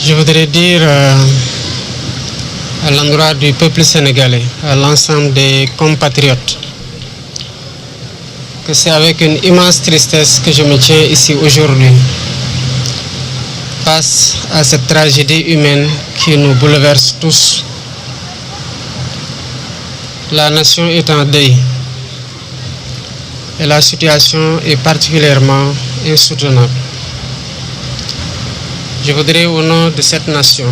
Je voudrais dire à l'endroit du peuple sénégalais, à l'ensemble des compatriotes, que c'est avec une immense tristesse que je me tiens ici aujourd'hui, face à cette tragédie humaine qui nous bouleverse tous. La nation est en deuil et la situation est particulièrement insoutenable. Je voudrais au nom de cette nation,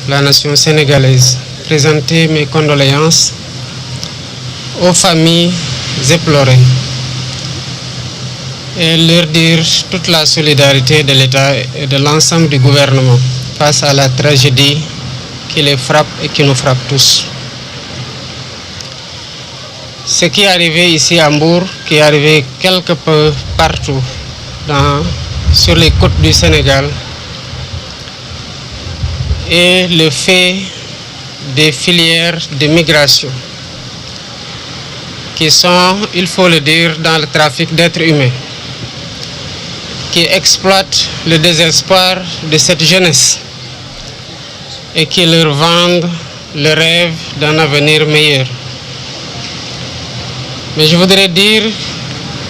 la nation sénégalaise, présenter mes condoléances aux familles éplorées et leur dire toute la solidarité de l'État et de l'ensemble du gouvernement face à la tragédie qui les frappe et qui nous frappe tous. Ce qui est arrivé ici à Mbour, qui est arrivé quelque peu partout sur les côtes du Sénégal, est le fait des filières de migration qui sont, il faut le dire, dans le trafic d'êtres humains, qui exploitent le désespoir de cette jeunesse et qui leur vendent le rêve d'un avenir meilleur. Mais je voudrais dire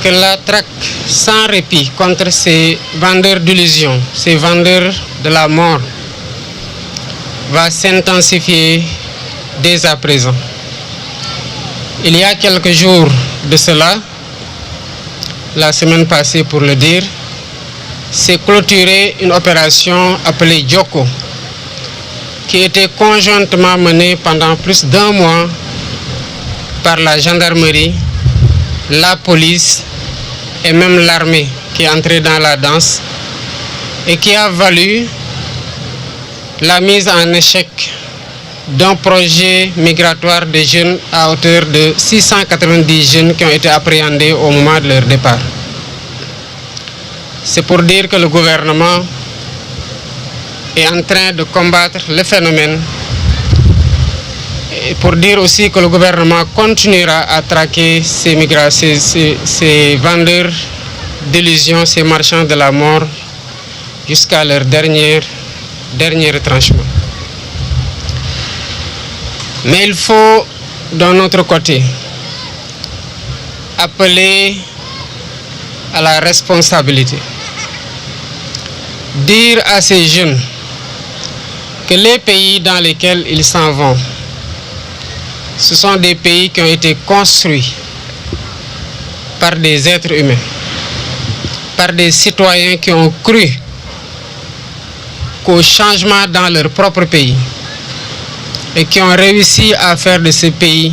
que la traque sans répit contre ces vendeurs d'illusions, ces vendeurs de la mort, va s'intensifier dès à présent. Il y a quelques jours de cela, la semaine passée pour le dire, s'est clôturée une opération appelée Djoko, qui était conjointement menée pendant plus d'1 mois par la gendarmerie, la police et même l'armée qui est entrée dans la danse et qui a valu la mise en échec d'un projet migratoire de jeunes à hauteur de 690 jeunes qui ont été appréhendés au moment de leur départ. C'est pour dire que le gouvernement est en train de combattre le phénomène et pour dire aussi que le gouvernement continuera à traquer ces vendeurs d'illusions, ces marchands de la mort jusqu'à leur dernier retranchement. Mais il faut, d'un autre côté, appeler à la responsabilité. Dire à ces jeunes que les pays dans lesquels ils s'en vont, ce sont des pays qui ont été construits par des êtres humains, par des citoyens qui ont cru qu'au changement dans leur propre pays et qui ont réussi à faire de ce pays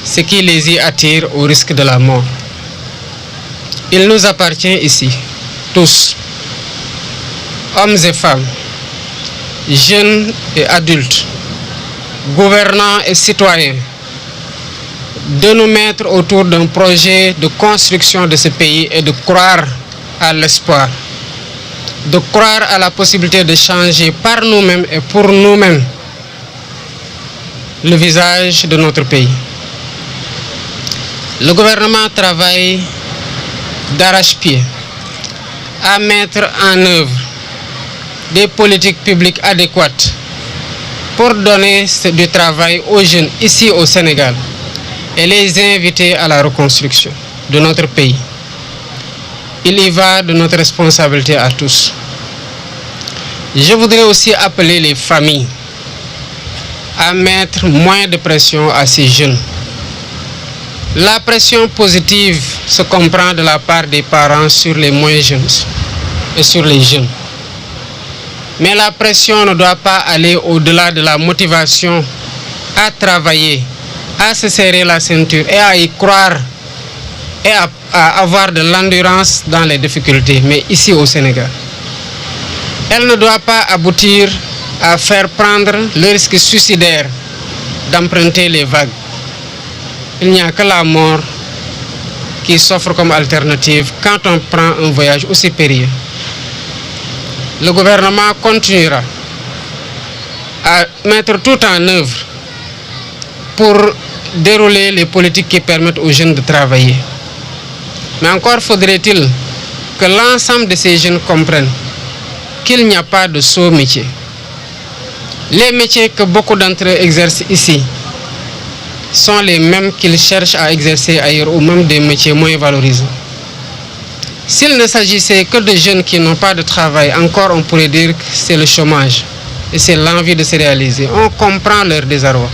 ce qui les y attire au risque de la mort. Il nous appartient ici, tous, hommes et femmes, jeunes et adultes, gouvernants et citoyens, de nous mettre autour d'un projet de construction de ce pays et de croire à l'espoir, de croire à la possibilité de changer par nous-mêmes et pour nous-mêmes le visage de notre pays. Le gouvernement travaille d'arrache-pied à mettre en œuvre des politiques publiques adéquates pour donner du travail aux jeunes ici au Sénégal et les inviter à la reconstruction de notre pays. Il y va de notre responsabilité à tous. Je voudrais aussi appeler les familles à mettre moins de pression à ces jeunes. La pression positive se comprend de la part des parents sur les moins jeunes et sur les jeunes. Mais la pression ne doit pas aller au-delà de la motivation à travailler, à se serrer la ceinture et à y croire et à avoir de l'endurance dans les difficultés, mais ici au Sénégal. Elle ne doit pas aboutir à faire prendre le risque suicidaire d'emprunter les vagues. Il n'y a que la mort qui s'offre comme alternative quand on prend un voyage aussi périlleux. Le gouvernement continuera à mettre tout en œuvre pour dérouler les politiques qui permettent aux jeunes de travailler. Mais encore faudrait-il que l'ensemble de ces jeunes comprennent qu'il n'y a pas de saut métier, Les métiers que beaucoup d'entre eux exercent ici sont les mêmes qu'ils cherchent à exercer ailleurs, ou même des métiers moins valorisés. S'il ne s'agissait que de jeunes qui n'ont pas de travail, encore on pourrait dire que c'est le chômage et c'est l'envie de se réaliser. On comprend leur désarroi.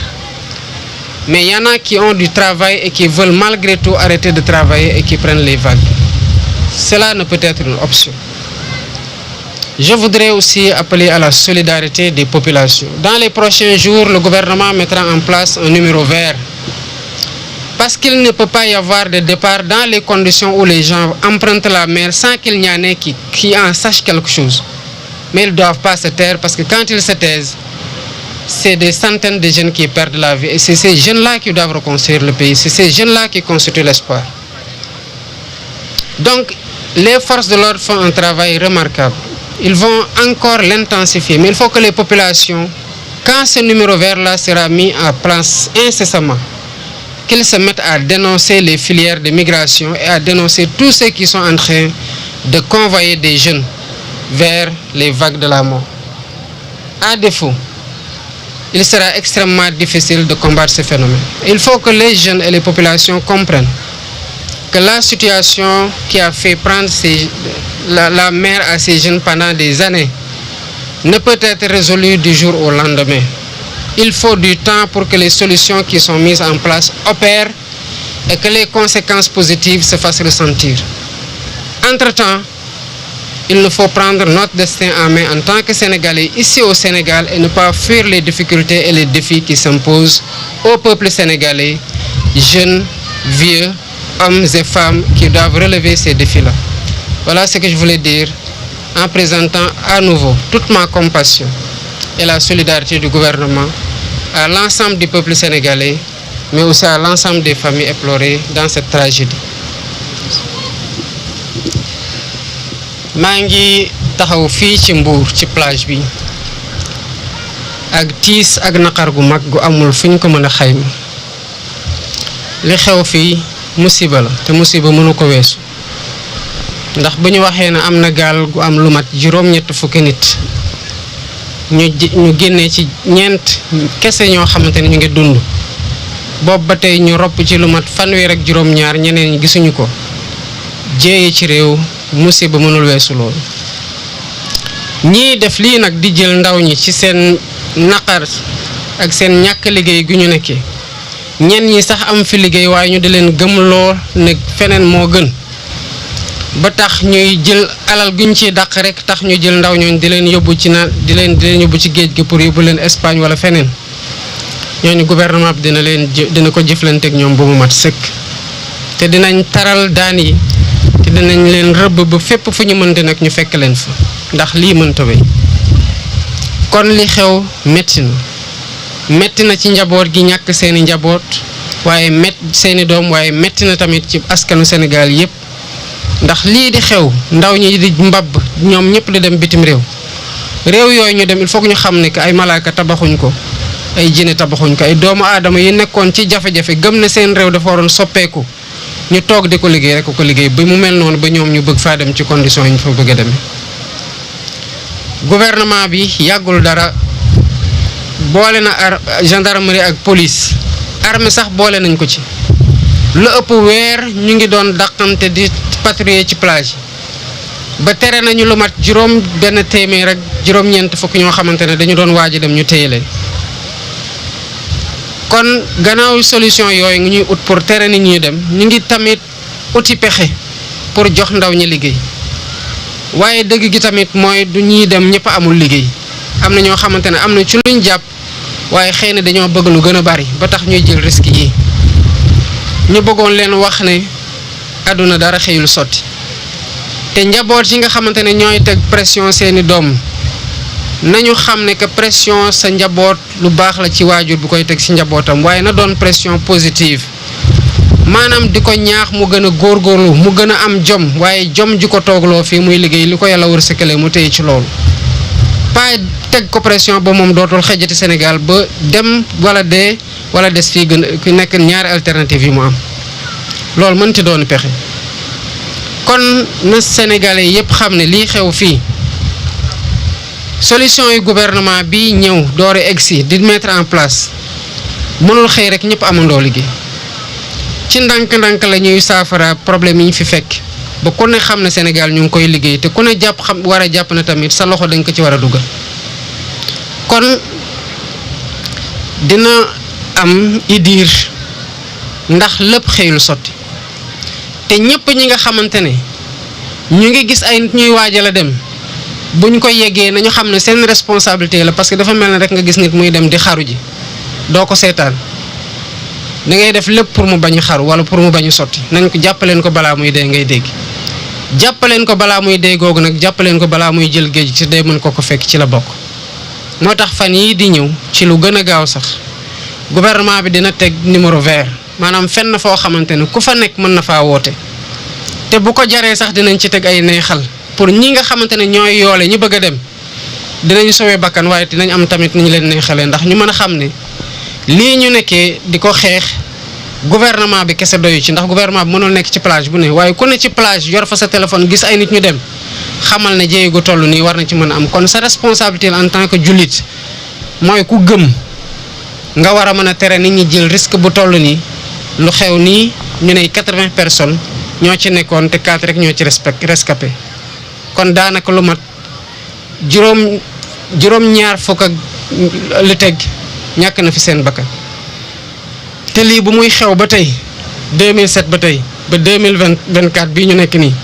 Mais il y en a qui ont du travail et qui veulent malgré tout arrêter de travailler et qui prennent les vagues. Cela ne peut être une option. Je voudrais aussi appeler à la solidarité des populations. Dans les prochains jours, le gouvernement mettra en place un numéro vert. Parce qu'il ne peut pas y avoir de départ dans les conditions où les gens empruntent la mer sans qu'il n'y en ait qui en sachent quelque chose. Mais ils ne doivent pas se taire parce que quand ils se taisent, c'est des centaines de jeunes qui perdent la vie. Et c'est ces jeunes-là qui doivent reconstruire le pays. C'est ces jeunes-là qui constituent l'espoir. Donc, les forces de l'ordre font un travail remarquable. Ils vont encore l'intensifier. Mais il faut que les populations, quand ce numéro vert-là sera mis en place incessamment, qu'ils se mettent à dénoncer les filières de migration et à dénoncer tous ceux qui sont en train de convoyer des jeunes vers les vagues de la mort. À défaut, il sera extrêmement difficile de combattre ce phénomène. Il faut que les jeunes et les populations comprennent que la situation qui a fait prendre la mer à ces jeunes pendant des années ne peut être résolue du jour au lendemain. Il faut du temps pour que les solutions qui sont mises en place opèrent et que les conséquences positives se fassent ressentir. Entre-temps, il nous faut prendre notre destin en main en tant que Sénégalais ici au Sénégal et ne pas fuir les difficultés et les défis qui s'imposent au peuple sénégalais, jeunes, vieux, hommes et femmes qui doivent relever ces défis-là. Voilà ce que je voulais dire en présentant à nouveau toute ma compassion et la solidarité du gouvernement à l'ensemble du peuple sénégalais, mais aussi à l'ensemble des familles éplorées dans cette tragédie. maa ngi taxaw fii ci Mbour ci plage bi ak tiis ak naqar gu mag gu amul fu ñu ko mën a xayma li xew fii musiba la te musiba mënu ko weesu ndax bu ñu waxee ne am na gaal gu am lu mat juróom-ñett fukki nit ñu génnee ci ñeent kese ñoo xamante ne ñu ngi dund boobu ba tey ñu ropp ci lu mat fanweer ak juróom-ñaar ñeneen ñi gisuñu ko jéeye ci réew musiba mënul weesu loolu ñii def lii nag di jël ndaw ñi ci seen naqar ak seen ñàkk liggéey gu ñu nekkee ñenn ñi sax am fi liggéey waaye ñu di leen gëmloo ne feneen moo gën ba tax ñuy jël alal guñ ciy dàq rek tax ñu jël ndaw ñooñu di leen yóbbu ci di leen yóbbu ci géej gi pour yóbbu leen Espagne wala feneen ñooñu gouvernement bi dina ko jëflanteeg ñoom ba mu mat sëkk te dinañ taral daan yi te dinañ leen rëbb ba fépp fu ñu mënte nag ñu fekk leen fa ndax lii mënta wéy kon li xew metti na ci njaboot gi ñàkk seeni njaboot waaye seeni doom waaye metti na tamit ci askanu Sénégal yépp ndax lii di xew ndaw ñi di mbab ñoom ñëpp di dem bitim réew yooyu ñu dem il faut que ñu xam ne que ay malaaka tabaxuñ ko ay jinne tabaxuñ ko ay doomu aadama yi nekkoon ci jafe-jafe gëm na seen réew dafa waroon soppeeku ñu toog di ko liggéey rek ko liggéey ba mu mel noonu ba ñoom ñu bëgg faa dem ci condition yi ñu fa bëgg a demee. Gouvernement bi yàggul dara boole na gendarmerie ak police armée sax boole nañ ko ci lu ëpp weer ñu ngi doon dàqante di patrouiller ci plage ba tere nañu lu mat juróom benn téeméer rek juróom-ñeent fukk ñoo xamante ne dañu doon waaj a dem ñu téye leen kon gannaaw solution yooyu ngi ñuy ut pour tere nit ñi dem ñu ngi tamit uti pexe pour jox ndaw ñi liggéey waaye dëgg gi tamit mooy du ñuy dem ñëpp amul liggéey am na ñoo xamante ne am na ci luñ jàpp waaye xëy na dañoo bëgg lu gën a bari ba tax ñuy jël risque yi ñu bëggoon leen wax ne àdduna dara xëyul sotti te njaboot yi nga xamante ne ñooy teg pression seeni doom nañu xam ne que pression sa njaboot lu baax la ci waajur bu koy teg ci njabootam waaye na doon pression positive maanaam di ko ñaax mu gën a góorgóorlu mu gën a am jom waaye jom ji ko toogloo fii muy liggéey li ko yàlla wërsëgale mu téye ci loolu pas teg ko pression ba moom dootul xejjati Sénégal ba dem wala dee wala des fii gën nekk ñaari alternative yi mu am loolu mënti doon pexe kon na Sénégalais yépp xam ne lii xew fii solution yu gouvernement bi ñëw doore egsi di mettre en place mënul xëy rek ñëpp amandoo liggéey ci ndànk-ndànk la ñuy saafara problème yi ñu fi fekk ba ku ne xam ne Sénégal ñu ngi koy liggéey te ku ne jàpp xam war a jàpp na tamit sa loxo dañ ko ci war a dugal kon dina am idiir ndax lépp xëyul sotti te ñëpp ñi nga xamante ne ñu ngi gis ay nit ñuy waajal a dem buñ ko yeggee nañu xam ne seen responsabilité la parce que dafa mel ne rek nga gis nit muy dem di xaru ji doo ko seetaan da ngay def lépp pour mu bañ xaru wala pour mu bañ sotti nañ ko jàppaleen ko balaa muy dee ngay dégg jàppaleen ko balaa muy dee googu nag jàppaleen ko balaa muy jël géej ci dee mën ko fekk ci la bokk. moo tax fan yii di ñëw ci lu gën a gaaw sax gouvernement bi dina teg numéro vert maanaam fenn foo xamante ne ku fa nekk mën na faa woote te bu ko jaree sax dinañ ci teg ay neexal pour ñi nga xamante ne ñooy yoole ñi bëgg a dem dinañ sowee bakkan waaye dinañ am tamit ni ñu leen neexalee ndax ñu mën a xam ne lii ñu nekkee di ko xeex gouvernement bi kese doyu ci ndax gouvernement bi mënul nekk ci plage bu ne waaye ku ne ci plage yor fa sa téléphone gis ay nit ñu dem xamal ne jéego toll nii war na ci mën a am kon sa responsabilité en tant que jullit mooy ku gëm nga war a mën a tere nit ñi jël risque bu toll nii lu xew nii ñu ne 80 personnes ñoo ci nekkoon te 4 rek ñoo ci rescapé kon daanaka lu mat juróom-ñaar fukk ak lu teg ñàkk na fi seen bakkan te lii bu muy xew ba tey 2007 ba tey ba 2024 bii ñu nekk nii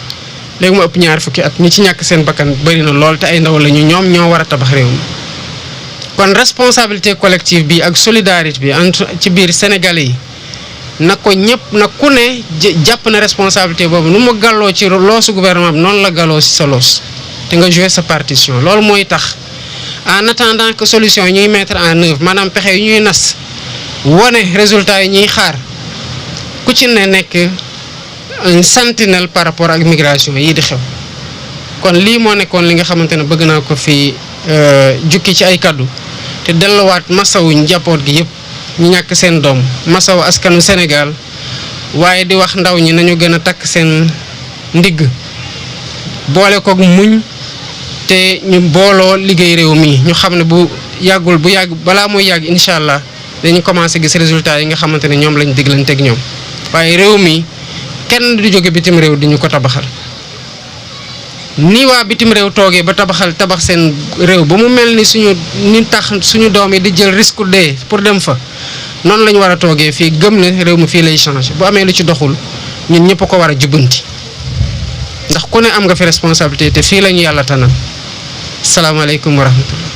léegi mu ëpp ñaar fukki at ñi ci ñàkk seen bakkan bëri na lool te ay ndaw la ñu ñoom ñoo war a tabax réew mi kon responsabilité collective bi ak solidarité bi entre ci biir Sénégalais yi na ko ñëpp na ku ne jàpp na responsabilité boobu nu mu gàlloo ci loosu gouvernement bi noonu la gàlloo si sa loos te nga jouer sa partition loolu mooy tax en attendant que solution yi ñuy mettre en œuvre maanaam pexe yu ñuy nas wone résultat yi ñuy xaar ku ci ne nekk un sentinelle par rapport ak migration yii di xew kon lii moo nekkoon li nga xamante ne bëgg naa ko fi jukki ci ay kaddu te delluwaat masawu njaboot gi yëpp ñu ñàkk seen doom masawu askanu Sénégal waaye di wax ndaw ñi nañu gën a takk seen ndigg boole koog muñ te ñu booloo liggéey réew mi ñu xam ne bu yàgg balaa muy yàgg incha allah dañu commencé gis résultat yi nga xamante ne ñoom lañ diglanteeg ñoom waaye réew mi kenn du jóge bitim réew di ñu ko tabaxal ni waa bitim réew toogee ba tabax seen réew ba mu mel ni suñu doom yi di jël risque dee pour dem fa noonu la ñu war a toogee fii gëm ne réew mi fii lay changé bu amee lu ci doxul ñun ñëpp ko war a jubbanti ndax ku ne am nga fi responsabilité te fii la ñu yàlla tanal salaamaaleykum wa rahmatullah.